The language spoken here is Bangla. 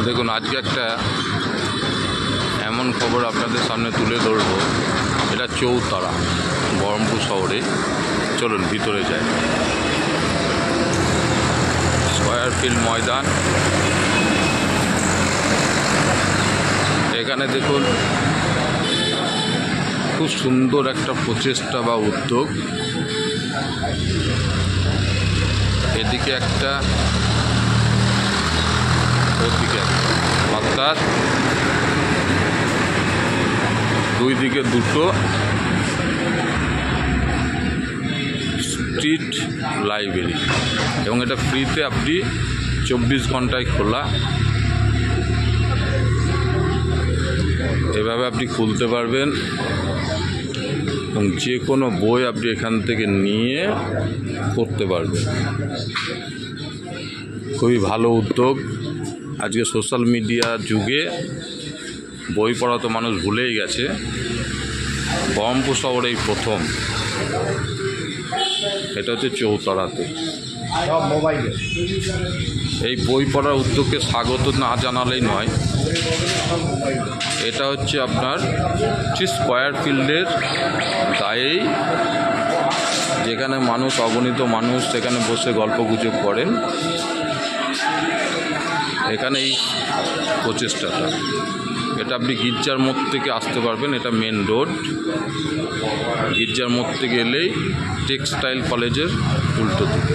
দেখুন আজকে একটা এমন খবর আপনাদের সামনে তুলে ধরবো। এটা চৌতারা বহরমপুর শহরে। চলুন ভিতরে যাই। স্কয়ার ফিল্ড ময়দান, এখানে দেখুন খুব সুন্দর একটা প্রচেষ্টা বা উদ্যোগ। এদিকে একটা, ওদিকে একটা, অর্থাৎ দুই দিকে দুটো স্ট্রিট লাইব্রেরি, এবং এটা ফ্রিতে আপনি 24 ঘন্টায় খোলা। এভাবে আপনি খুলতে পারবেন এবং যে কোনো বই আপনি এখান থেকে নিয়ে পড়তে পারবেন। খুবই ভালো উদ্যোগ। আজকে সোশ্যাল মিডিয়া যুগে বই পড়া তো মানুষ ভুলেই গেছে। বহরমপুর শহরেই প্রথম, এটা হচ্ছে চৌতারাতে। এই বই পড়ার উদ্যোগকে স্বাগত না জানালেই নয়। এটা হচ্ছে আপনার স্কয়ার ফিল্ডের গায়েই, যেখানে মানুষ, অগণিত মানুষ সেখানে বসে গল্প গুজব করেন। এখানে এই প্রচেষ্টাটা, এটা আপনি গির্জার মোড় থেকে আসতে পারবেন। এটা মেন রোড। গির্জার মোড় থেকে এলেই টেক্সটাইল কলেজের উল্টো দিকে।